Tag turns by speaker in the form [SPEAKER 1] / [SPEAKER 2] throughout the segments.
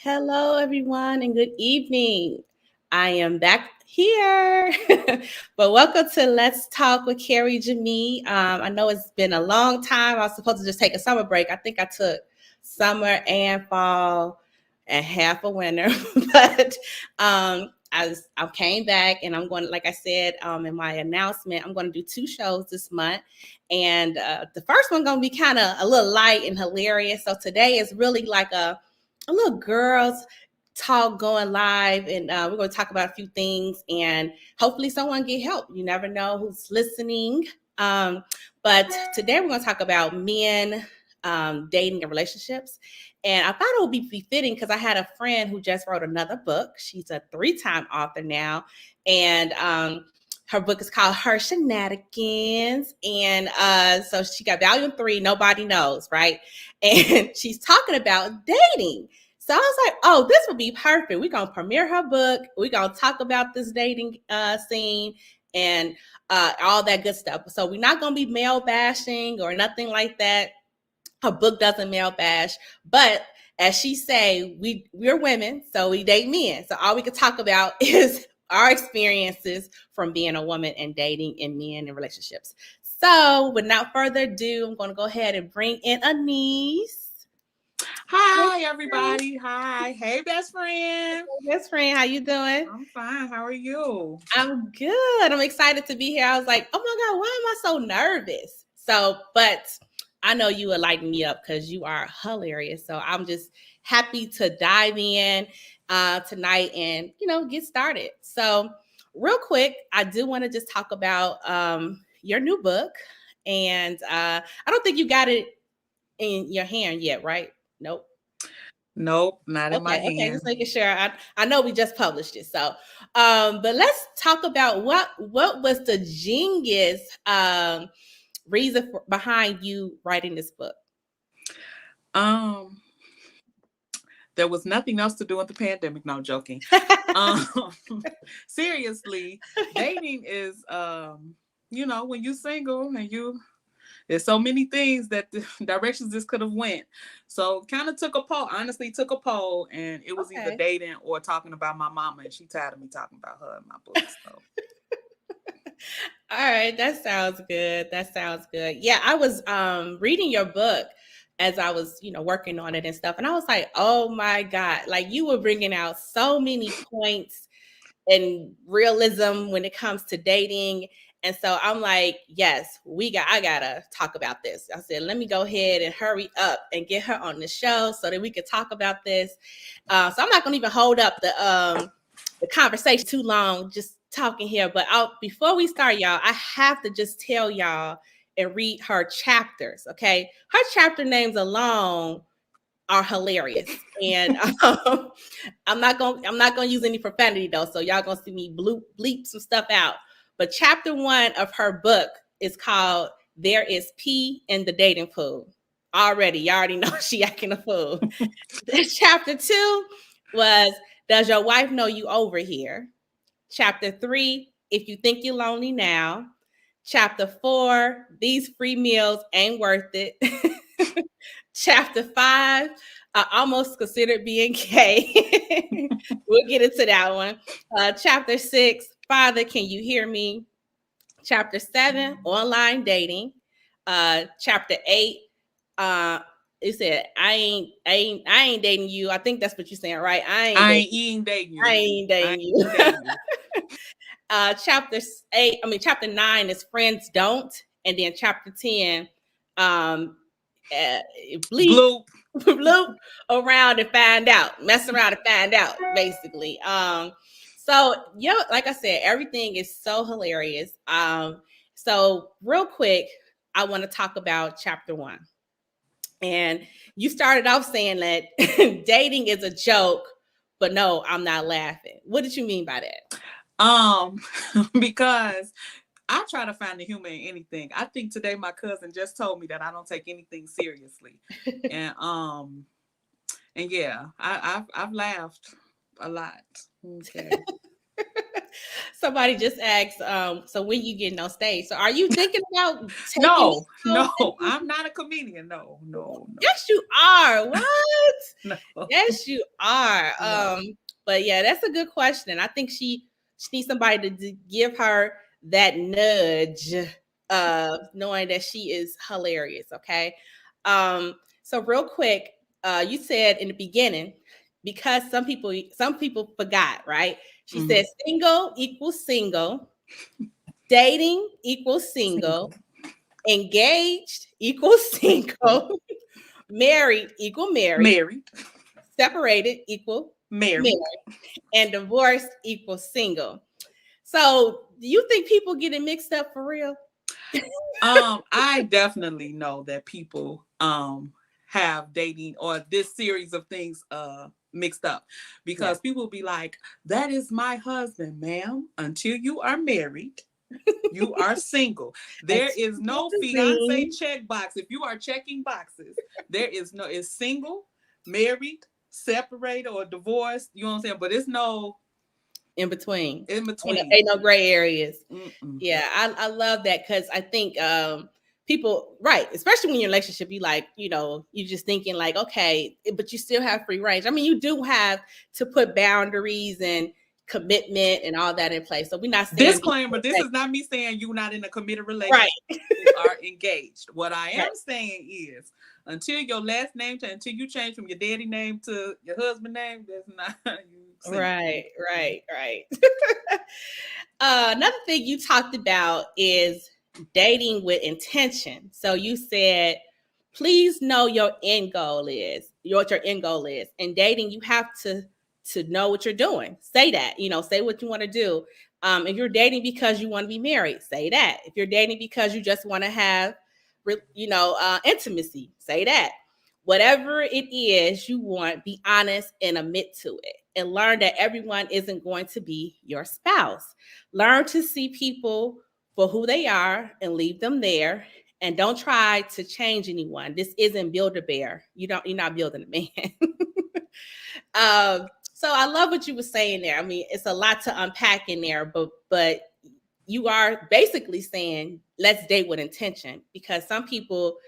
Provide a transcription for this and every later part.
[SPEAKER 1] Hello, everyone, and good evening. I am back here. But welcome to Let's Talk with Carrie Jamie. I know it's been a long time. I was supposed to just take a summer break. I think I took summer and fall and half a winter. But I came back and I'm going, like I said in my announcement, I'm going to do 2 shows this month. And the first one going to be kind of a little light and hilarious. So today is really like a little girls talk going live, and we're going to talk about a few things, and hopefully someone get help. You never know who's listening. But today we're going to talk about men dating and relationships. And I thought it would be befitting because I had a friend who just wrote another book. She's a 3-time author now, and her book is called HerShenanigans. And so she got volume 3, Nobody Knows, right? And she's talking about dating. So I was like, oh, this would be perfect. We're going to premiere her book. We're going to talk about this dating scene and all that good stuff. So we're not going to be male bashing or nothing like that. Her book doesn't male bash. But as she say, we're women, so we date men. So all we can talk about is our experiences from being a woman and dating and men and relationships. So without further ado, I'm going to go ahead and bring in Anniece.
[SPEAKER 2] Hi, everybody. Hi. Hey, best friend.
[SPEAKER 1] Hey, best friend, how you doing?
[SPEAKER 2] I'm fine. How are you?
[SPEAKER 1] I'm good. I'm excited to be here. I was like, oh my God, why am I so nervous? So, but I know you would lighten me up because you are hilarious. So I'm just happy to dive in tonight and, get started. So real quick, I do want to just talk about your new book. And I don't think you got it in your hand yet, right? Nope.
[SPEAKER 2] Nope, not in my
[SPEAKER 1] Okay,
[SPEAKER 2] hand.
[SPEAKER 1] just making sure. I know we just published it, so but let's talk about what was the genius reason behind you writing this book.
[SPEAKER 2] Um, there was nothing else to do with the pandemic. No, I'm joking. Um, seriously, dating is when you single and there's so many things that the directions this could have went. So kind of honestly took a poll, and it was either
[SPEAKER 1] Okay.
[SPEAKER 2] dating or talking about my mama, and she tired of me talking about her in my book. So
[SPEAKER 1] All right, that sounds good. That sounds good. Yeah, I was reading your book as I was, working on it and stuff, and I was like, "Oh my God." Like you were bringing out so many points and realism when it comes to dating. And so I'm like, yes, I gotta talk about this. I said, let me go ahead and hurry up and get her on the show so that we could talk about this. So I'm not gonna even hold up the conversation too long, just talking here. But before we start, y'all, I have to just tell y'all and read her chapters. Okay, her chapter names alone are hilarious, and I'm not gonna use any profanity though, so y'all gonna see me bleep some stuff out. But chapter 1 of her book is called "There Is Pee in the Dating Pool." You already know she acting a fool. Chapter 2 was "Does your wife know you over here?" Chapter 3, "If you think you're lonely now." Chapter 4, "These free meals ain't worth it." Chapter 5, "I almost considered being gay." We'll get into that one. Chapter 6, "Father, can you hear me?" Chapter 7, "Online dating." Chapter 8, it said, I ain't dating you. I think that's what you're saying, right? I ain't
[SPEAKER 2] dating you.
[SPEAKER 1] I ain't dating you. Chapter 9 is "Friends Don't." And then chapter 10, um, bleep,
[SPEAKER 2] Bloop.
[SPEAKER 1] bloop around and find out, mess around and find out, basically. So like I said, everything is so hilarious. So real quick, I want to talk about chapter 1. And you started off saying that dating is a joke, but no, I'm not laughing. What did you mean by that?
[SPEAKER 2] Because I try to find the humor in anything. I think today my cousin just told me that I don't take anything seriously, and yeah, I've laughed a lot. Okay.
[SPEAKER 1] Somebody just asked, so when you getting on stage? So are you thinking about taking
[SPEAKER 2] No, no, I'm not a comedian. No, no, no,
[SPEAKER 1] Yes, you are. What?
[SPEAKER 2] no,
[SPEAKER 1] Yes, you are.
[SPEAKER 2] no.
[SPEAKER 1] But yeah, that's a good question. I think she needs somebody to give her that nudge of knowing that she is hilarious. Okay. So real quick, you said in the beginning, because some people forgot, right? She
[SPEAKER 2] Mhm.
[SPEAKER 1] said single equals single, dating equals single,
[SPEAKER 2] Single.
[SPEAKER 1] engaged equals single, married equal married,
[SPEAKER 2] Married,
[SPEAKER 1] separated equal
[SPEAKER 2] married.
[SPEAKER 1] married, and divorced equals single. So do you think people get it mixed up for real?
[SPEAKER 2] I definitely know that people have dating or this series of things mixed up
[SPEAKER 1] Yeah.
[SPEAKER 2] because people be like, that is my husband, ma'am. Until you are married, you are single. There is no fiance check box. If you are checking boxes, there is no, it's single, married, separated, or divorced. You know what I'm saying? But it's no
[SPEAKER 1] In between.
[SPEAKER 2] in
[SPEAKER 1] Ain't no,
[SPEAKER 2] between.
[SPEAKER 1] ain't no gray areas.
[SPEAKER 2] Mm-mm.
[SPEAKER 1] Yeah, I love that because I think people, right, especially when you're in a relationship, you like, you're just thinking like, okay, but you still have free range. I mean, you do have to put boundaries and commitment and all that in place. So we're not saying
[SPEAKER 2] Disclaimer, this is not me saying you're not in a committed
[SPEAKER 1] right,
[SPEAKER 2] relationship. You are engaged. What I
[SPEAKER 1] right,
[SPEAKER 2] am saying is until your last name, until you change from your daddy name to your husband name, that's not you single.
[SPEAKER 1] right. Another thing you talked about is dating with intention. So you said, please know your end goal is, what your end goal is. In dating, you have to know what you're doing. Say that, say what you want to do. If you're dating because you want to be married, say that. If you're dating because you just want to have, intimacy, say that. Whatever it is you want, be honest and admit to it. And learn that everyone isn't going to be your spouse. Learn to see people for who they are and leave them there. And don't try to change anyone. This isn't build a bear. You're not building a man. So I love what you were saying there. I mean, it's a lot to unpack in there, but you are basically saying let's date with intention, because some people,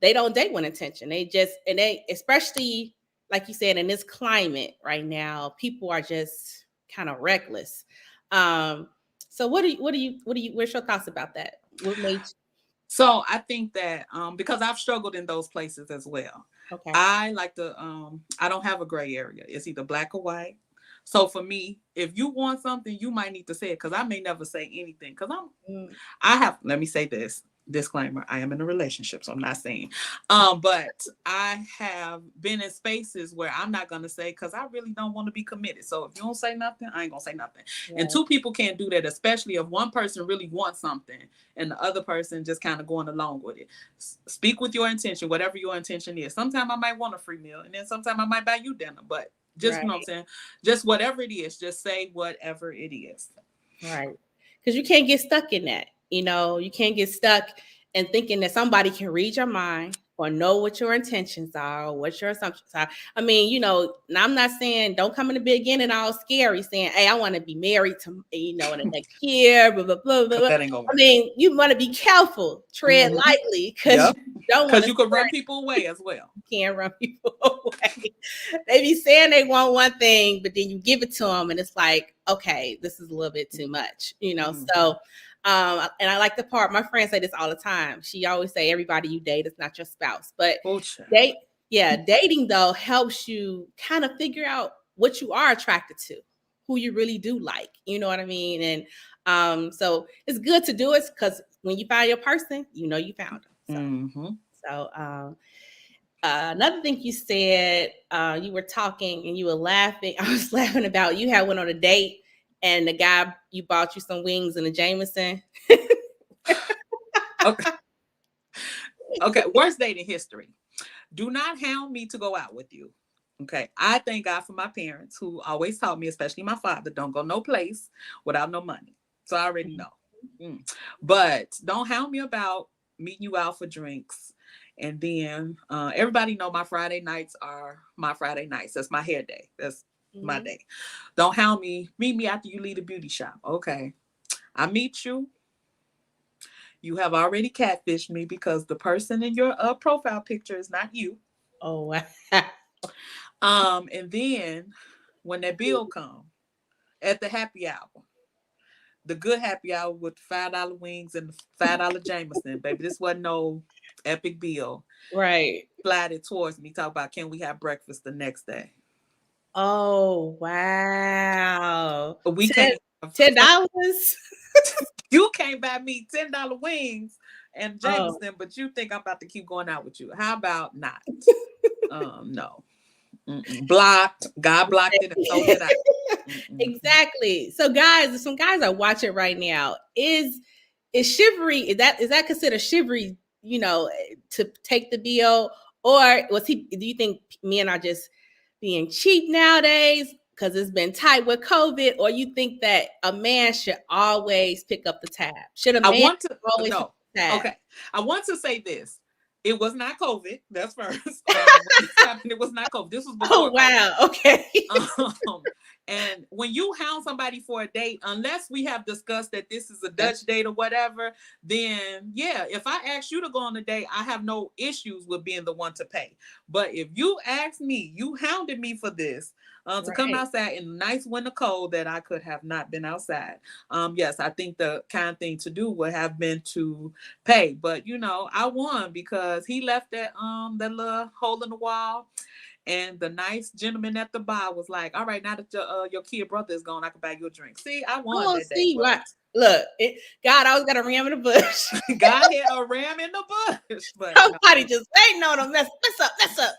[SPEAKER 1] they don't date with intention. They especially like you said, in this climate right now, people are just kind of reckless. Um, so what's your thoughts about that? What made you,
[SPEAKER 2] So I think that because I've struggled in those places as well.
[SPEAKER 1] okay?
[SPEAKER 2] I like to I don't have a gray area. It's either black or white. So for me, if you want something, you might need to say it because I may never say anything. Because
[SPEAKER 1] Mm,
[SPEAKER 2] let me say this disclaimer, I am in a relationship, so I'm not saying but I have been in spaces where I'm not gonna say because I really don't want to be committed. So if you don't say nothing, I ain't gonna say nothing. And
[SPEAKER 1] right,
[SPEAKER 2] two people can't do that, especially if one person really wants something and the other person just kind of going along with it. Speak with your intention, whatever your intention is. Sometimes I might want a free meal and then sometimes I might buy you dinner, but just, you know what I'm
[SPEAKER 1] right,
[SPEAKER 2] saying, just whatever it is, just say whatever it is.
[SPEAKER 1] right. Because you can't get stuck in that. You can't get stuck in thinking that somebody can read your mind or know what your intentions are or what your assumptions are. I mean, I'm not saying don't come in the beginning all scary saying, hey, I want to be married to, in the next year, blah, blah, blah, blah,
[SPEAKER 2] Because
[SPEAKER 1] blah.
[SPEAKER 2] that ain't gonna
[SPEAKER 1] I
[SPEAKER 2] work.
[SPEAKER 1] mean, you want to be careful, tread
[SPEAKER 2] Mm-hmm.
[SPEAKER 1] lightly, because
[SPEAKER 2] Yep.
[SPEAKER 1] you don't want
[SPEAKER 2] Because
[SPEAKER 1] to
[SPEAKER 2] you could run people away as well.
[SPEAKER 1] can't run people away. They be saying they want one thing, but then you give it to them, and it's like, okay, this is a little bit too much, So, and I like the part. My friends say this all the time. She always say, everybody you date is not your spouse, but date. Yeah, dating though helps you kind of figure out what you are attracted to, who you really do like. You know what I mean? And so it's good to do it because when you find your person, you found them. So.
[SPEAKER 2] Mm-hmm.
[SPEAKER 1] So another thing you said, you were talking and you were laughing. I was laughing about you had went on a date and the guy you bought you some wings and a Jameson.
[SPEAKER 2] Okay. Okay. Worst date in history. Do not hound me to go out with you. Okay. I thank God for my parents who always taught me, especially my father, don't go no place without no money. So I already know. But don't hound me about meeting you out for drinks. And then everybody know my Friday nights are my Friday nights. That's my hair day. That's my day. Don't hound me. Meet me after you leave the beauty shop. Okay. I meet you. You have already catfished me because the person in your profile picture is not you.
[SPEAKER 1] Oh wow.
[SPEAKER 2] And then when that bill come at the happy hour, the good happy hour with $5 wings and the $5 Jameson, baby, this wasn't no epic bill.
[SPEAKER 1] Right.
[SPEAKER 2] Slide it towards me. Talk about, can we have breakfast the next day?
[SPEAKER 1] Oh wow.
[SPEAKER 2] We can't.
[SPEAKER 1] $10.
[SPEAKER 2] You can't buy me $10 wings and
[SPEAKER 1] Oh.
[SPEAKER 2] Jameson, but you think I'm about to keep going out with you. How about not? No. Blocked. God blocked it and so did I.
[SPEAKER 1] Exactly. So guys, if some guys are watching right now, is chivalry, is that considered chivalry, to take the bill? Or do you think men are just being cheap nowadays because it's been tight with COVID? Or you think that a man should always pick up the tab? Should a man always pick up the tab?
[SPEAKER 2] Okay. I want to say this. It was not COVID. That's first. It was not COVID. This was before.
[SPEAKER 1] Oh wow.
[SPEAKER 2] COVID.
[SPEAKER 1] Okay.
[SPEAKER 2] And when you hound somebody for a date, unless we have discussed that this is a Dutch date or whatever, then yeah, if I ask you to go on a date, I have no issues with being the one to pay. But if you ask me, you hounded me for this, to come outside in a nice winter cold that I could have not been outside. Yes, I think the kind thing to do would have been to pay. But I won because he left that little hole in the wall. And the nice gentleman at the bar was like, "All right, now that your kid brother is gone, I can buy you a drink." See, I won that day.
[SPEAKER 1] What? Look, God, I was gonna ram in the bush.
[SPEAKER 2] God had a ram in the bush, but
[SPEAKER 1] somebody just waiting on them. Mess up.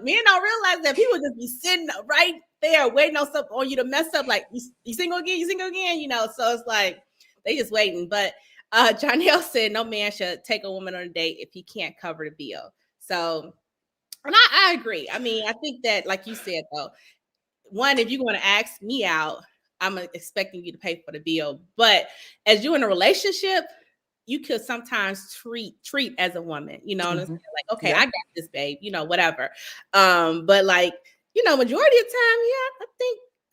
[SPEAKER 1] Men don't realize that people just be sitting right there waiting on you to mess up. Like, you single again? So it's like they just waiting. But Janelle said no man should take a woman on a date if he can't cover the bill. So. And I agree. I mean, I think that, like you said, though, one, if you're going to ask me out, I'm expecting you to pay for the bill. But as you're in a relationship, you could sometimes treat as a woman, what I'm saying? Like, okay, I got this, babe, whatever. But like, majority of time, yeah,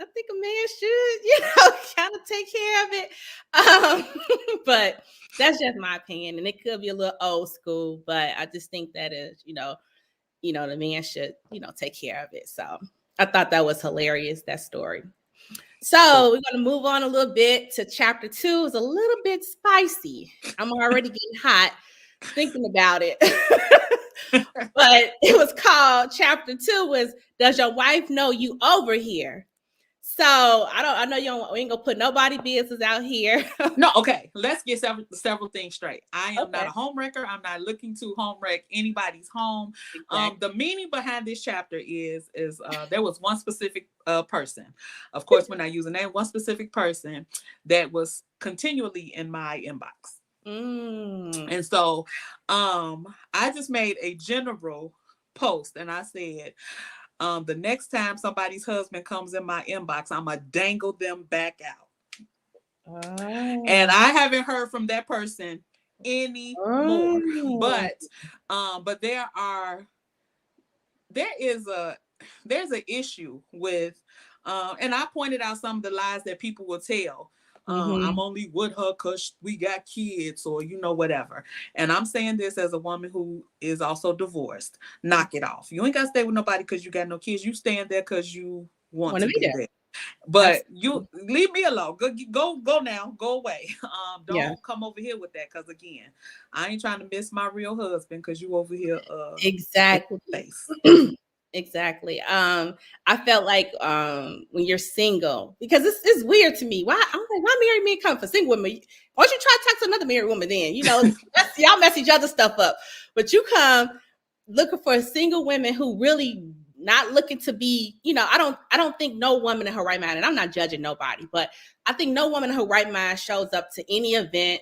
[SPEAKER 1] I think a man should, kind of take care of it. But that's just my opinion. And it could be a little old school, but I just think that is, the man should, take care of it. So I thought that was hilarious, that story. So we're going to move on a little bit to chapter 2. It's a little bit spicy. I'm already getting hot thinking about it. But it was called, chapter 2 was, does your wife know you over here? So I know we ain't gonna put nobody business out here.
[SPEAKER 2] No, okay. Let's get several things straight. I am not a home wrecker. I'm not looking to home wreck anybody's home. Exactly. The meaning behind this chapter is there was one specific person. Of course, we're not using that. One specific person that was continually in my inbox. And so I just made a general post and I said, the next time somebody's husband comes in my inbox, I'm going to dangle them back out. And I haven't heard from that person anymore. But there's an issue with, and I pointed out some of the lies that people will tell. I'm only with her because we got kids or whatever. And I'm saying this as a woman who is also divorced. Knock it off. You ain't got to stay with nobody because you got no kids. You staying there because you want to be there. But you leave me alone. Go now. Go away. Don't come over here with that because again, I ain't trying to miss my real husband because you over here.
[SPEAKER 1] Exactly. Exactly. I felt like when you're single, because it's weird to me. Why married men come for single women? Why don't you try to talk to another married woman then? Y'all mess each other stuff up. But you come looking for single women who really not looking to be, I don't think no woman in her right mind, and I'm not judging nobody, but I think no woman in her right mind shows up to any event,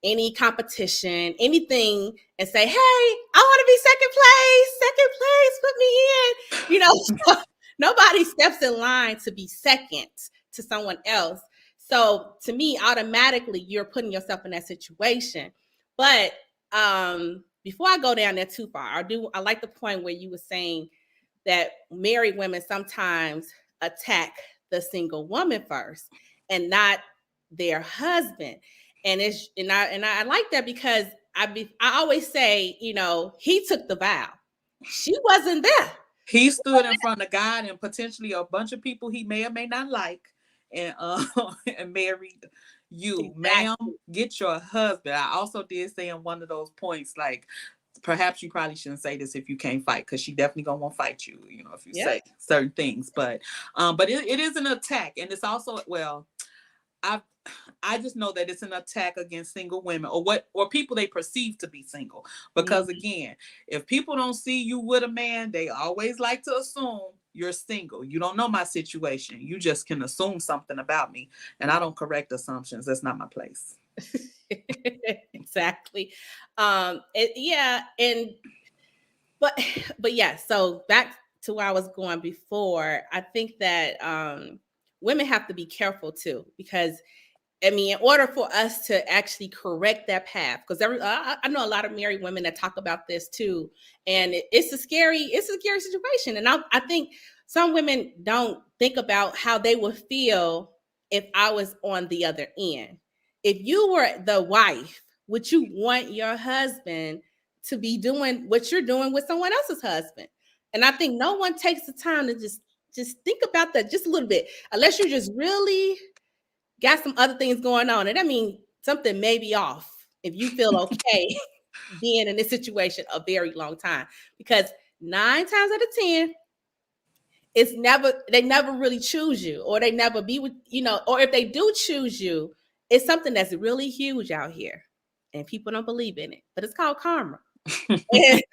[SPEAKER 1] any competition, anything, and say, "Hey, I want to be second place, put me in." Nobody steps in line to be second to someone else. So to me, automatically, you're putting yourself in that situation. But before I go down there too far, I like the point where you were saying that married women sometimes attack the single woman first and not their husband. And I like that because I always say, he took the vow. She wasn't there.
[SPEAKER 2] He stood in front of God and potentially a bunch of people he may or may not like, and and married you.
[SPEAKER 1] Exactly.
[SPEAKER 2] Ma'am, get your husband. I also did say in one of those points, like, perhaps you probably shouldn't say this if you can't fight, because she definitely gonna want to fight you, if you say certain things. But it is an attack, and it's also, well, I just know that it's an attack against single women or people they perceive to be single. Because again, if people don't see you with a man, they always like to assume you're single. You don't know my situation. You just can assume something about me. And I don't correct assumptions. That's not my place.
[SPEAKER 1] Exactly. But yeah, so back to where I was going before, I think that women have to be careful too, because in order for us to actually correct that path, because I know a lot of married women that talk about this too, and it's a scary situation. And I think some women don't think about how they would feel if I was on the other end. If you were the wife, would you want your husband to be doing what you're doing with someone else's husband? And I think no one takes the time to just think about that just a little bit, unless you just really got some other things going on. And I mean, something may be off if you feel okay being in this situation a very long time, because 9 times out of 10, they never really choose you, or they never be with, or if they do choose you, it's something that's really huge out here and people don't believe in it, but it's called karma. And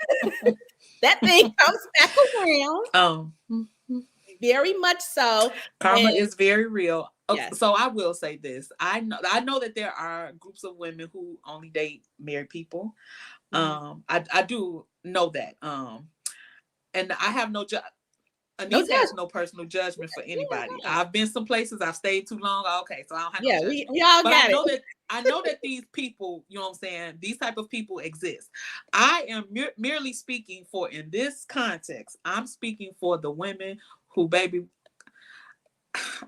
[SPEAKER 1] that thing comes back around.
[SPEAKER 2] Oh,
[SPEAKER 1] very much so.
[SPEAKER 2] Karma is very real.
[SPEAKER 1] Yes.
[SPEAKER 2] So I will say this. I know that there are groups of women who only date married people. I do know that. And I have Anniece has no personal judgment for anybody. I've been some places, I've stayed too long. Okay, so I don't have no judgment.
[SPEAKER 1] We all got it.
[SPEAKER 2] I know that these people, you know what I'm saying, these type of people exist. I am merely speaking for, in this context, I'm speaking for the women who, baby,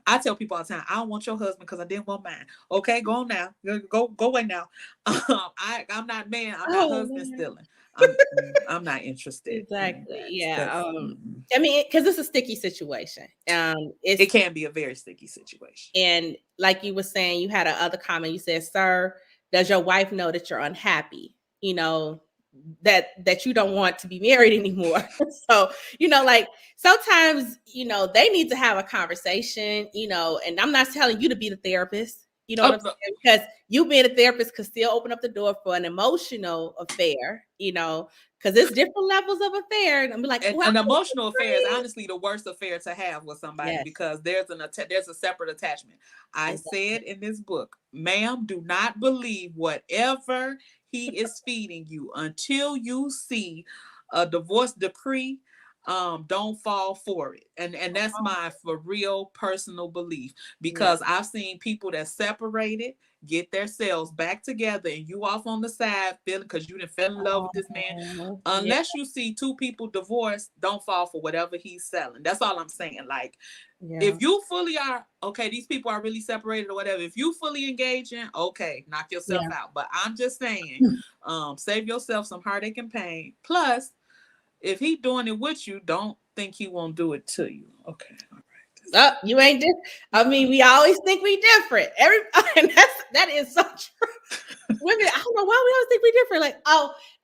[SPEAKER 2] I tell people all the time, I don't want your husband because I didn't want mine. Okay, go on now. Go away now. I'm not man. I'm not husband stealing. I'm not interested.
[SPEAKER 1] Exactly. Yeah. Because it's a sticky situation.
[SPEAKER 2] It can be a very sticky situation.
[SPEAKER 1] And like you were saying, you had another comment. You said, "Sir, does your wife know that you're unhappy? That you don't want to be married anymore." So, like sometimes, they need to have a conversation, and I'm not telling you to be the therapist, what I'm saying? Because you being a therapist could still open up the door for an emotional affair, because there's different levels of affair. And I'm like,
[SPEAKER 2] an emotional affair is honestly the worst affair to have with somebody, because there's a separate attachment. I said in this book, ma'am, do not believe whatever he is feeding you until you see a divorce decree. Don't fall for it. And that's my for real personal belief, because I've seen people that separated get themselves back together, and you off on the side feeling because you didn't fell in love with this man. Unless you see two people divorced, don't fall for whatever he's selling. That's all I'm saying. Like, if you fully are okay, these people are really separated or whatever, if you fully engaging, okay, knock yourself out. But I'm just saying, save yourself some heartache and pain. Plus, if he doing it with you, don't think he won't do it to you. Okay. All right.
[SPEAKER 1] Oh, you ain't different. I mean, we always think we different. That is so true. Women, I don't know why we always think we different. Like,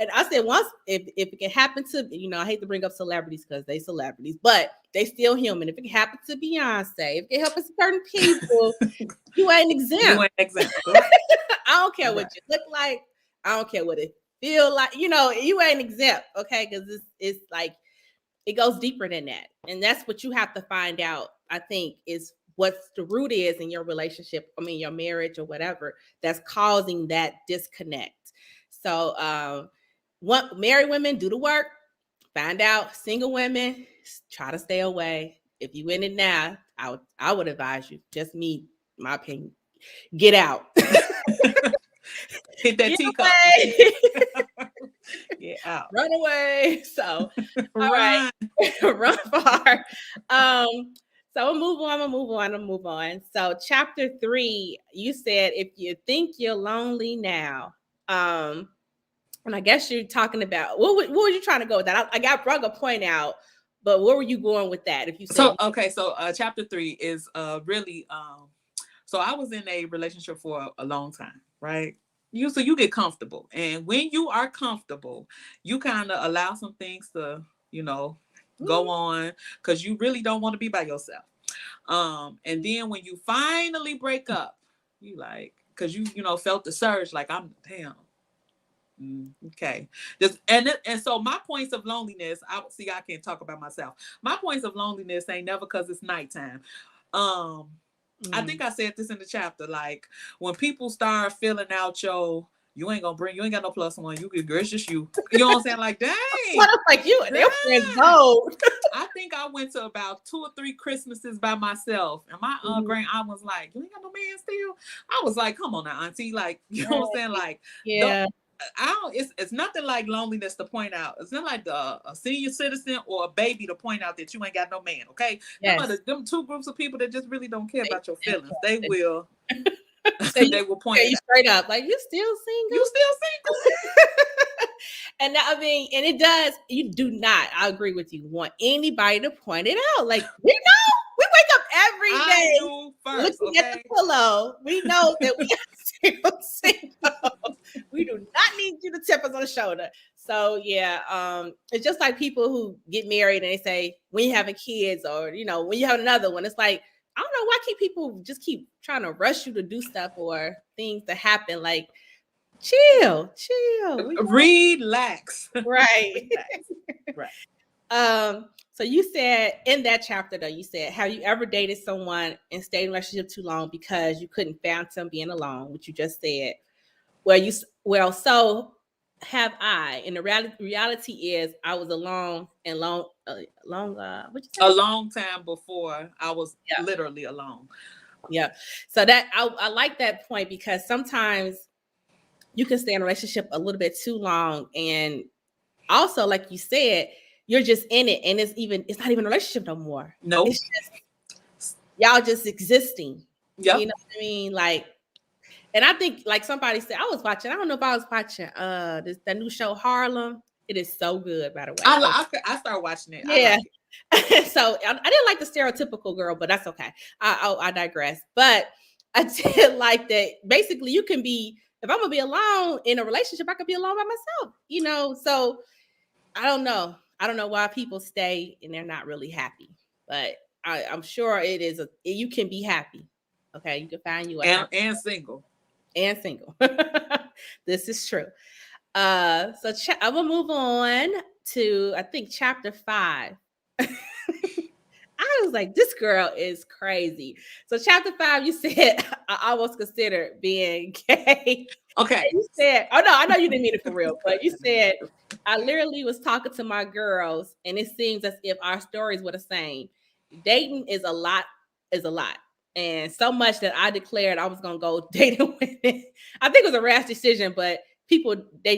[SPEAKER 1] and I said once, if it can happen to, I hate to bring up celebrities because they celebrities, but they still human. If it can happen to Beyonce, if it can happen to certain people, you ain't exempt.
[SPEAKER 2] You ain't exempt.
[SPEAKER 1] I don't care what you look like. I don't care what it feel like. You ain't exempt. Okay, because it's like it goes deeper than that, and that's what you have to find out. I think is what the root is in your relationship. Your marriage or whatever that's causing that disconnect. So, married women, do the work. Find out. Single women, try to stay away. If you in it now, I would advise you. Just me, my opinion. Get out.
[SPEAKER 2] Hit that teacup. Get out.
[SPEAKER 1] Run away. So, all right. Run far. So I'm gonna move on. So chapter 3, you said if you think you're lonely now, and I guess you're talking about what were you trying to go with that? I got brought a point out, but where were you going with that? If you said
[SPEAKER 2] so chapter 3 is really so I was in a relationship for a long time, right? So you get comfortable, and when you are comfortable, you kind of allow some things to, go on, because you really don't want to be by yourself. And then when you finally break up, you like, because you felt the surge, like, I'm damn. Okay. And so my points of loneliness, I can't talk about myself. My points of loneliness ain't never because it's nighttime. I think I said this in the chapter, like, when people start filling out you ain't got no plus one. You get, girl, it's just you. You know what I'm saying? Like, dang.
[SPEAKER 1] Like you and their friends gold.
[SPEAKER 2] I think I went to about 2 or 3 Christmases by myself. And my grand aunt was like, you ain't got no man still? I was like, come on now, auntie. Like, you know what I'm saying? Like,
[SPEAKER 1] yeah.
[SPEAKER 2] It's nothing like loneliness to point out. It's not like a senior citizen or a baby to point out that you ain't got no man. Okay.
[SPEAKER 1] Yes.
[SPEAKER 2] Them 2 groups of people that just really don't care about your feelings. They will.
[SPEAKER 1] So
[SPEAKER 2] they will point
[SPEAKER 1] you straight up like, you still single?
[SPEAKER 2] You still single?
[SPEAKER 1] And I mean, and it does. You do not. I agree with you. Want anybody to point it out? Like, we know. We wake up every day.
[SPEAKER 2] I knew first,
[SPEAKER 1] looking at the pillow. We know that we are still single. We do not need you to tip us on the shoulder. So yeah, it's just like people who get married and they say, when you having kids, or when you have another one, it's like, I don't know why people just keep trying to rush you to do stuff or things to happen. Like, chill.
[SPEAKER 2] Relax.
[SPEAKER 1] Right.
[SPEAKER 2] Right.
[SPEAKER 1] So you said in that chapter, though, you said, have you ever dated someone and stayed in a relationship too long because you couldn't fathom being alone, which you just said? So have I. And the reality is I was alone and long, what'd you say?
[SPEAKER 2] A long time before I was literally alone.
[SPEAKER 1] Yeah. So that I like that point, because sometimes you can stay in a relationship a little bit too long, and also, like you said, you're just in it, and it's not even a relationship no more.
[SPEAKER 2] No,
[SPEAKER 1] it's just y'all just existing.
[SPEAKER 2] Yeah,
[SPEAKER 1] you know what I mean. Like, and I think, like somebody said, I don't know if I was watching that new show Harlem. It is so good, by the way.
[SPEAKER 2] I started watching it.
[SPEAKER 1] Yeah.
[SPEAKER 2] I like it.
[SPEAKER 1] So I didn't like the stereotypical girl, but that's okay. I digress. But I did like that. Basically, you can be, if I'm gonna be alone in a relationship, I could be alone by myself. So I don't know why people stay and they're not really happy. But I'm sure it is you can be happy. Okay, you can find you
[SPEAKER 2] and single.
[SPEAKER 1] And single. This is true. So I will move on to, I think, chapter 5. I was like, this girl is crazy. So chapter 5, you said, I almost considered being gay.
[SPEAKER 2] Okay.
[SPEAKER 1] And you said, oh no, I know you didn't mean it for real, but you said, I literally was talking to my girls, and it seems as if our stories were the same. Dating is a lot. And so much that I declared I was going to go dating women. I think it was a rash decision, but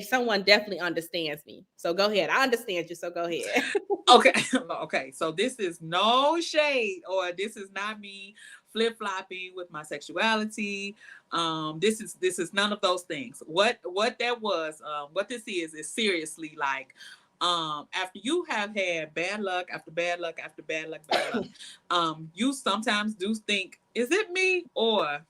[SPEAKER 1] someone definitely understands me. So go ahead. I understand you. So go ahead.
[SPEAKER 2] Okay. So this is no shade, or this is not me flip-flopping with my sexuality. This is none of those things. What that was, what this is seriously like, after you have had bad luck after bad luck after bad luck, you sometimes do think, is it me, or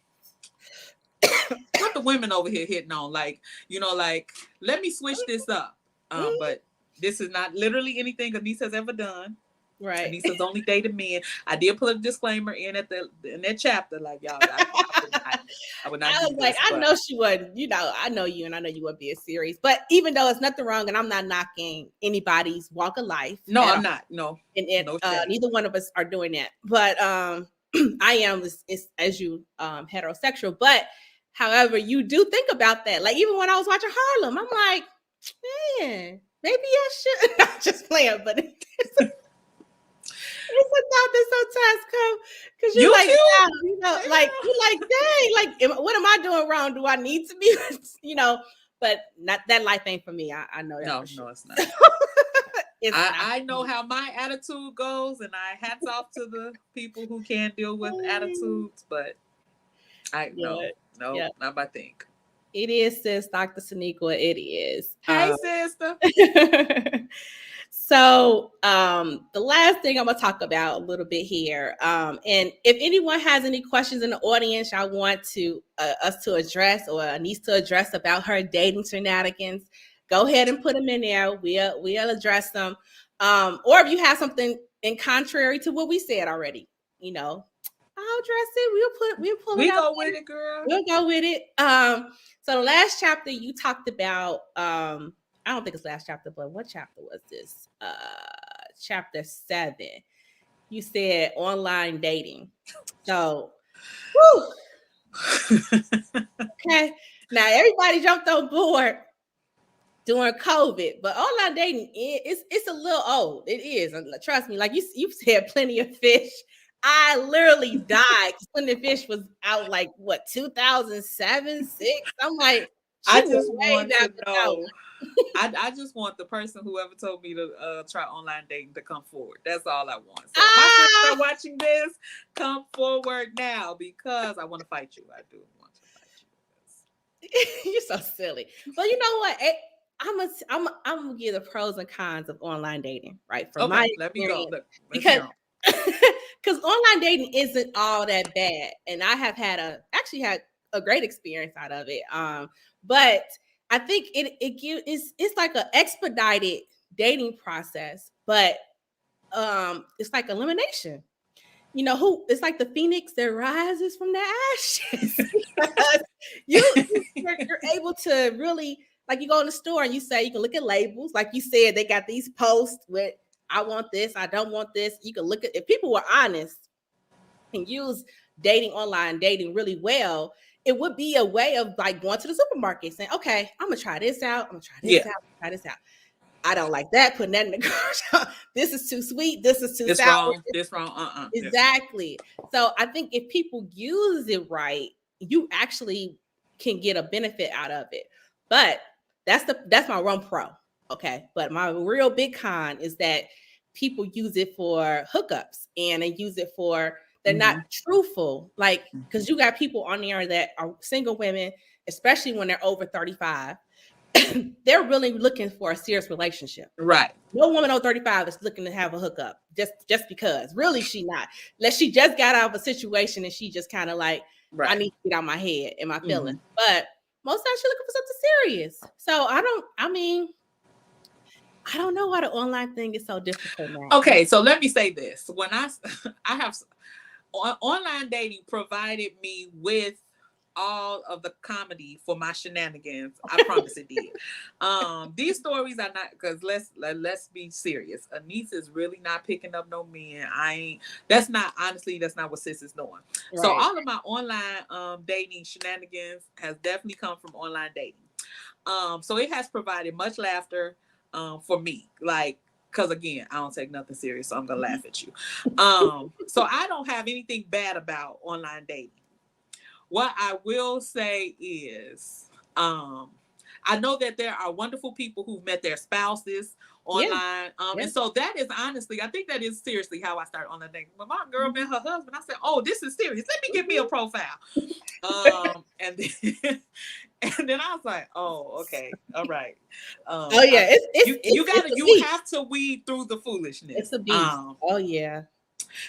[SPEAKER 2] what the women over here hitting on? Like, like, let me switch this up. But this is not literally anything Anniece has ever done.
[SPEAKER 1] Right.
[SPEAKER 2] Anniece has only dated men. I did put a disclaimer in that chapter, like, y'all, I would not.
[SPEAKER 1] I was like, I know she wouldn't. I know you, and I know you would be a serious. But even though it's nothing wrong, and I'm not knocking anybody's walk of life.
[SPEAKER 2] No, I'm not. No,
[SPEAKER 1] and neither one of us are doing that. But I am, as you, heterosexual. But however, you do think about that. Like, even when I was watching Harlem, I'm like, man, maybe I should. I'm just playing, but it's a thought that sometimes come, because you're like, wow, like, you're like, dang, like, what am I doing wrong? Do I need to be, but not that life ain't for me. I know that.
[SPEAKER 2] No, it's not. I know how my attitude goes, and I hats off to the people who can deal with attitudes, but no,
[SPEAKER 1] yeah.
[SPEAKER 2] not my thing.
[SPEAKER 1] It is, sis, Dr. Saniqua. It is.
[SPEAKER 2] Hey, sister.
[SPEAKER 1] So the last thing I'm gonna talk about a little bit here, and if anyone has any questions in the audience I want to us to address or Anniece to address about her dating shenanigans, go ahead and put them in there. We'll address them. Or if you have something in contrary to what we said already, I'll address it. We'll pull it out.
[SPEAKER 2] Go with it, girl.
[SPEAKER 1] We'll go with it. So the last chapter you talked about, I don't think it's last chapter, but what chapter was this? Chapter 7. You said online dating. So, okay. Now everybody jumped on board during COVID, but online dating it's a little old. It is. Trust me. Like you said, Plenty of Fish. I literally died. Plenty of Fish was out like what 2007, 6. I'm like,
[SPEAKER 2] I just want to know. I just want the person whoever told me to try online dating to come forward. That's all I want. So if my friends are watching this, come forward now because I want to fight you. I do want to fight
[SPEAKER 1] you. You're so silly. Well, you know what? I'm gonna give the pros and cons of online dating, right? From my experience,
[SPEAKER 2] let me go. Look,
[SPEAKER 1] because online dating isn't all that bad, and I have had a great experience out of it. But I think it's like an expedited dating process, but it's like elimination. It's like the phoenix that rises from the ashes. you're able to really, like, you go in the store and you can look at labels. Like you said, they got these posts with, I want this, I don't want this. You can look at, if people were honest and use online dating really well, it would be a way of like going to the supermarket saying, okay, I'm gonna try this out. I'm gonna try this out. Try this out. I don't like that. Putting that in the garbage. This is too sweet. This is too sour.
[SPEAKER 2] This wrong.
[SPEAKER 1] Exactly. So I think if people use it right, you actually can get a benefit out of it. But that's my one pro. Okay. But my real big con is that people use it for hookups and they use it for, they're not truthful. Like, because you got people on there that are single women, especially when they're over 35. They're really looking for a serious relationship.
[SPEAKER 2] Right.
[SPEAKER 1] No woman over 35 is looking to have a hookup just because. Really, she not. Unless she just got out of a situation and she just kind of like, I need to get out my head and my feelings. But most times she's looking for something serious. So I don't know why the online thing is so difficult now.
[SPEAKER 2] Okay, so let me say this. When I have online dating provided me with all of the comedy for my shenanigans. I promise it did. These stories are not, because let's be serious. Anniece is really not picking up no men. That's not what sis is doing. Right. So all of my online dating shenanigans has definitely come from online dating. So it has provided much laughter for me. Like, because again, I don't take nothing serious, so I'm gonna laugh at you. So I don't have anything bad about online dating. What I will say is, I know that there are wonderful people who've met their spouses online. And so that is honestly, I think that is seriously how I started online dating. When my girl met her husband, I said, oh, this is serious. Let me give me a profile. And then I was like, oh, okay. All right. You have to weed through the foolishness.
[SPEAKER 1] It's a beast. Oh yeah.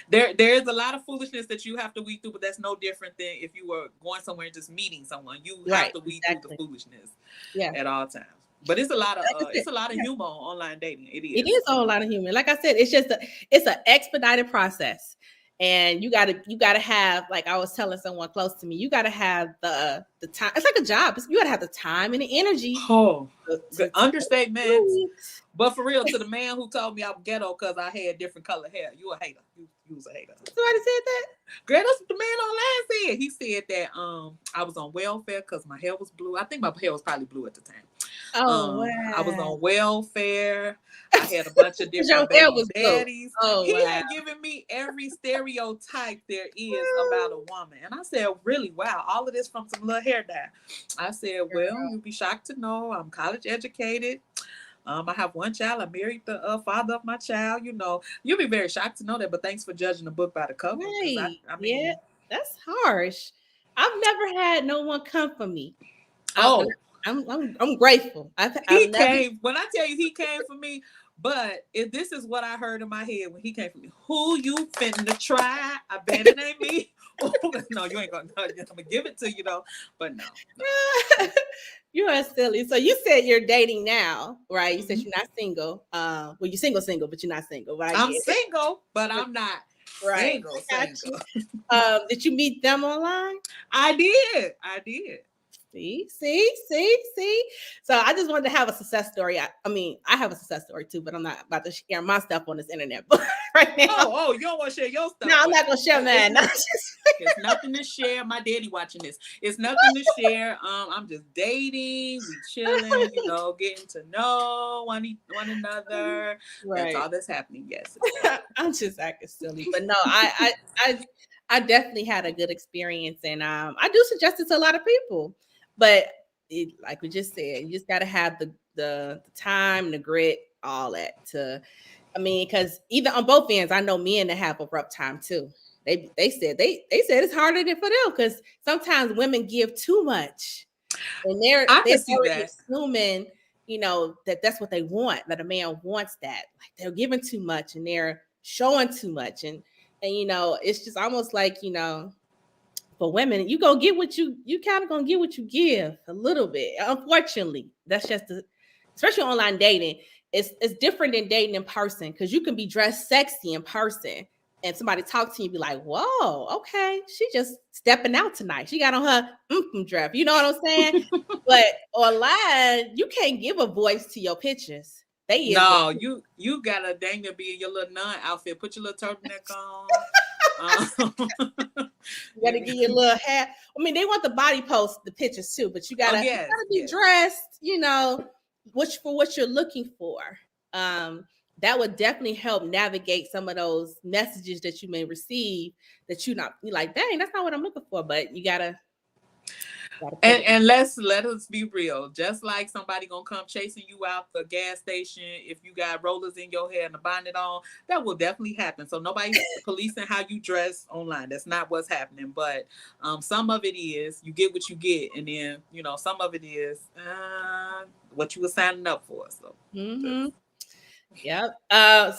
[SPEAKER 2] There is a lot of foolishness that you have to weed through, but that's no different than if you were going somewhere and just meeting someone. You have to weed through the foolishness at all times. But it's a lot of humor on online dating. It is
[SPEAKER 1] a whole lot of humor. Like I said, it's an expedited process. And you gotta have, like I was telling someone close to me, you gotta have the time. It's like a job. You gotta have the time and the energy.
[SPEAKER 2] Oh, the understatement. But for real, to the man who told me I'm ghetto because I had different color hair, you a hater. You was a hater.
[SPEAKER 1] Somebody said that?
[SPEAKER 2] Girl, that's what the man online said. He said that I was on welfare because my hair was blue. I think my hair was probably blue at the time.
[SPEAKER 1] Oh, wow.
[SPEAKER 2] I was on welfare. I had a bunch of different baby daddies. He had given me every stereotype there is about a woman. And I said, really? Wow, all of this from some little hair dye. I said, well, you'll be shocked to know I'm college educated. I have one child. I married the father of my child. You know, you'll be very shocked to know that. But thanks for judging the book by the cover, because
[SPEAKER 1] Right.
[SPEAKER 2] I
[SPEAKER 1] Yeah,
[SPEAKER 2] mean,
[SPEAKER 1] that's harsh. I've never had no one come for me. And
[SPEAKER 2] oh,
[SPEAKER 1] I'm grateful. I've
[SPEAKER 2] he
[SPEAKER 1] never.
[SPEAKER 2] came. When I tell you he came for me, but if this is what I heard in my head when he came for me, who you finna try? I bet it ain't me. Oh, no, you ain't gonna. No, I'm gonna give it to you though. But no, no.
[SPEAKER 1] You are silly. So you said you're dating now, right? You said
[SPEAKER 2] Mm-hmm.
[SPEAKER 1] you're not single. Well, you're single, but you're not single. But I
[SPEAKER 2] I'm
[SPEAKER 1] get it.
[SPEAKER 2] single, but I'm not
[SPEAKER 1] Right.
[SPEAKER 2] single.
[SPEAKER 1] I got
[SPEAKER 2] Single.
[SPEAKER 1] you. Did you meet them online?
[SPEAKER 2] I did. I did.
[SPEAKER 1] See. So I just wanted to have a success story. I mean, I have a success story too, but I'm not about to share my stuff on this internet right now.
[SPEAKER 2] Oh, you don't want to share your stuff.
[SPEAKER 1] No, I'm not gonna share mine.
[SPEAKER 2] It's nothing to share. My daddy watching this. It's nothing to share. I'm just dating. We chilling. You know, getting to know one another. That's
[SPEAKER 1] Right.
[SPEAKER 2] all that's happening. Yes.
[SPEAKER 1] I'm just acting silly, but no, I definitely had a good experience, and I do suggest it to a lot of people. But like we just said, you just got to have the time, the grit, all that. I mean, because either on both ends, I know men that have a rough time too. They said it's harder than for them because sometimes women give too much, and they're
[SPEAKER 2] I can see
[SPEAKER 1] already
[SPEAKER 2] that.
[SPEAKER 1] assuming, that's what they want, that a man wants that. Like they're giving too much and they're showing too much, and it's just almost like for women, you gonna get what you kind of gonna get what you give a little bit. Unfortunately, that's just especially online dating. It's different than dating in person because you can be dressed sexy in person and somebody talk to you and be like, whoa, okay, she just stepping out tonight. She got on her dress. You know what I'm saying? But online, you can't give a voice to your pictures. They is
[SPEAKER 2] No, you gotta dang near be in your little nun outfit. Put your little turtleneck on.
[SPEAKER 1] You gotta get your little hat. I mean, they want the body post, the pictures too, but you gotta,
[SPEAKER 2] Yes,
[SPEAKER 1] be dressed, for what you're looking for. That would definitely help navigate some of those messages that you may receive that you're like, dang, that's not what I'm looking for. But you gotta
[SPEAKER 2] and let us be real. Just like somebody gonna come chasing you out the gas station if you got rollers in your hair and a bonnet on, that will definitely happen. So nobody's policing how you dress online. That's not what's happening. But some of it is you get what you get, and then some of it is what you were signing up for. So.
[SPEAKER 1] Mm-hmm. Yep.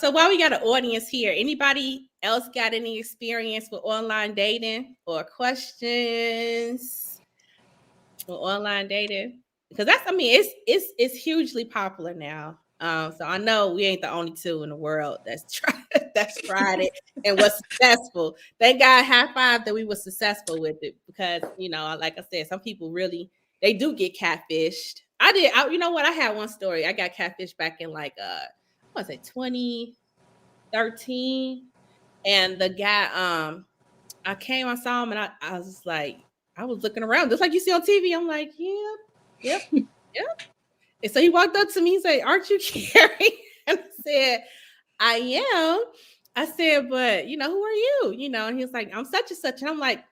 [SPEAKER 1] So while we got an audience here, anybody else got any experience with online dating or questions for online dating? Because it's hugely popular now. So I know we ain't the only two in the world that's tried it and was successful. Thank God, high five that we were successful with it, because like I said, some people really they do get catfished. You know what? I had one story. I got catfished back in like I want to say 2013, and the guy I came, I saw him, and I was just like, I was looking around just like you see on TV. I'm like, yep. And so he walked up to me. He said, "Aren't you Carrie?" And I said, "I am." I said, "But who are you?" And he was like, "I'm such and such." And I'm like,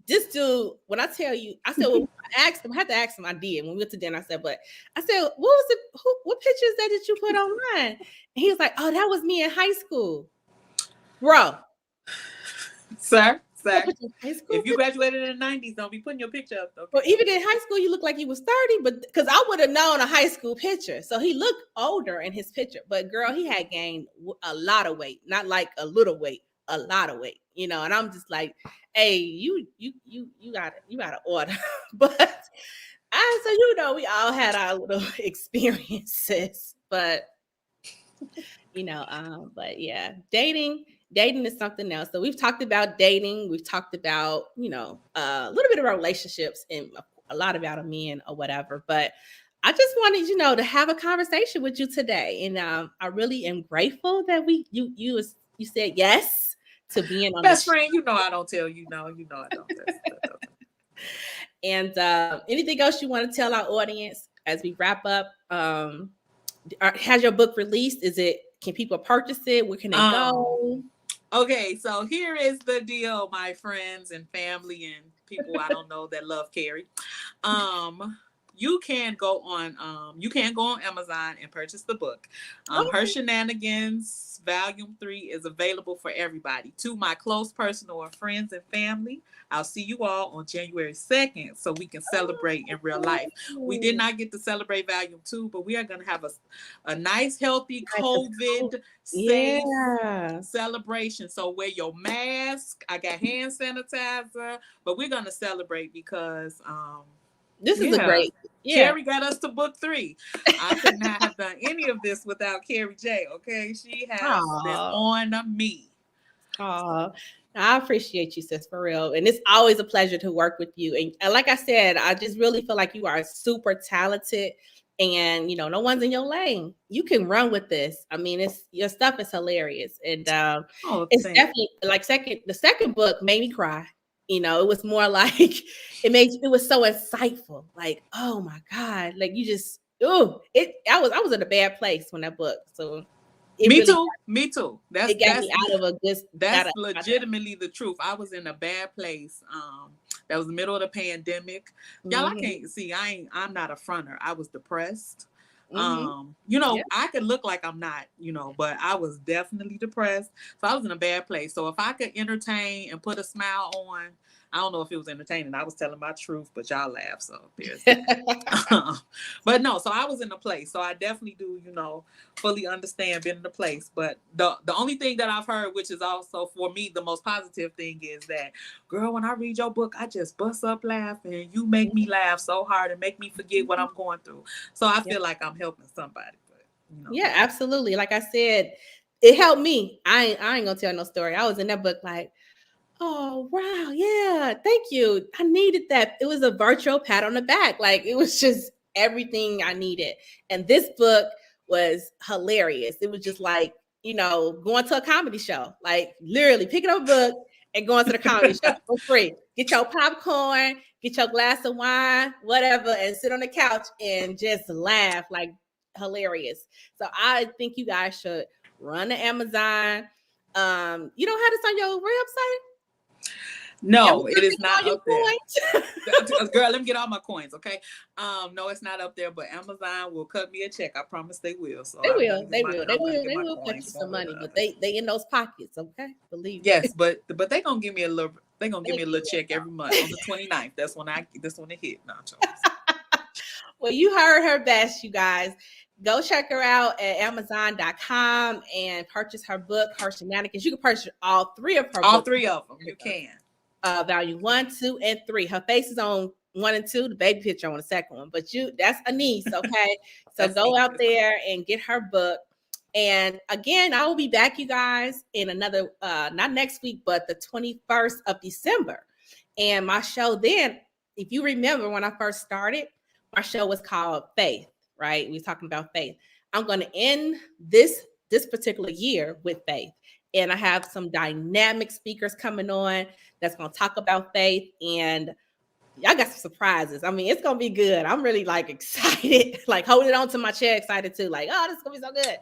[SPEAKER 1] this dude, when I tell you, I said, well, I had to ask him. I did when we went to dinner. I said, but I said, what was it? What picture is that you put online? And he was like, oh, that was me in high school, bro.
[SPEAKER 2] Sir, if you graduated in the 90s, don't be putting your picture up. Okay.
[SPEAKER 1] Well, even in high school, you look like you was 30, but because I would have known a high school picture. So he looked older in his picture. But girl, he had gained a lot of weight, not like a little weight, a lot of weight, and I'm just like, hey, you gotta order. But we all had our little experiences. But but yeah, dating is something else. So we've talked about dating, we've talked about a little bit about relationships and a lot about a men or whatever. But I just wanted to have a conversation with you today, and I really am grateful that you said yes to being on
[SPEAKER 2] best friend. I don't tell you no. I don't.
[SPEAKER 1] And anything else you want to tell our audience as we wrap up? Has your book released? Can people purchase it? Where can they go?
[SPEAKER 2] Okay, so here is the deal, my friends and family and people I don't know that love Carrie. you can go on Amazon and purchase the book. Her Shenanigans Volume 3 is available for everybody. To my close personal friends and family, I'll see you all on January 2nd so we can celebrate in real life. We did not get to celebrate Volume 2, but we are going to have a nice, healthy, COVID safe celebration. So wear your mask. I got hand sanitizer, but we're going to celebrate because
[SPEAKER 1] this is a great.
[SPEAKER 2] Carrie got us to book 3. I could not have done any of this without Carrie J. Okay, she has been on me.
[SPEAKER 1] Oh, I appreciate you, sis, for real. And it's always a pleasure to work with you. And like I said, I just really feel like you are super talented. And you know, no one's in your lane. You can run with this. I mean, your stuff is hilarious, and it's definitely like the second book made me cry. You know, it was more like it was so insightful. Like, oh my God, like you just I was in a bad place when that book. So
[SPEAKER 2] me too.
[SPEAKER 1] That's me out of a good.
[SPEAKER 2] That's legitimately the truth. I was in a bad place. That was the middle of the pandemic. Y'all, I can't see. I'm not a fronter. I was depressed. You know, I could look like I'm not, you know, but I was definitely depressed. So I was in a bad place. So if I could entertain and put a smile on, I don't know if it was entertaining. I was telling my truth, but y'all laugh. So there's but no, so I was in a place. So I definitely do, you know, fully understand being in a place. But the only thing that I've heard, which is also for me the most positive thing, is that, girl, when I read your book, I just bust up laughing. You make me laugh so hard and make me forget what I'm going through. So I feel like I'm helping somebody. But, you know.
[SPEAKER 1] Yeah, absolutely. Like I said, it helped me. I ain't gonna tell no story. I was in that book like, oh, wow. Yeah. Thank you. I needed that. It was a virtual pat on the back. Like it was just everything I needed. And this book was hilarious. It was just like, you know, going to a comedy show, like literally picking up a book and going to the comedy show for free. Get your popcorn, get your glass of wine, whatever, and sit on the couch and just laugh. Like hilarious. So I think you guys should run to Amazon. You don't have this on your website?
[SPEAKER 2] No, it is not up there. Girl, let me get all my coins, okay? No, it's not up there, but Amazon will cut me a check. I promise they will. So
[SPEAKER 1] they will cut you some money, but they in those pockets, okay? Believe me.
[SPEAKER 2] Yes, but they gonna give me a little check every month on the 29th. That's when it hit. No,
[SPEAKER 1] well, you heard her best, you guys. Go check her out at Amazon.com and purchase her book, Her Shenanigans. You can purchase all 3 of her books.
[SPEAKER 2] All 3 of them. You can.
[SPEAKER 1] Volume 1, 2, and 3. Her face is on 1 and 2. The baby picture on the second one. But that's Anniece, okay? So go out there and get her book. And again, I will be back, you guys, in another, not next week, but the 21st of December. And my show then, if you remember when I first started, my show was called Faith, right? We were talking about faith. I'm going to end this particular year with faith. And I have some dynamic speakers coming on that's going to talk about faith. And I got some surprises. I mean, it's going to be good. I'm really like excited, like holding on to my chair, excited too. Like, oh, this is going to be so good.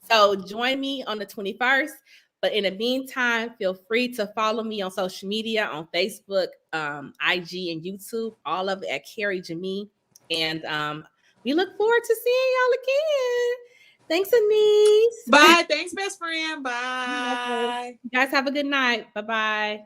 [SPEAKER 1] So join me on the 21st. But in the meantime, feel free to follow me on social media, on Facebook, IG, and YouTube, all of it at Carrie Jamie. And we look forward to seeing y'all again. Thanks, Anniece.
[SPEAKER 2] Bye. Thanks, best friend. Bye.
[SPEAKER 1] You guys have a good night. Bye-bye.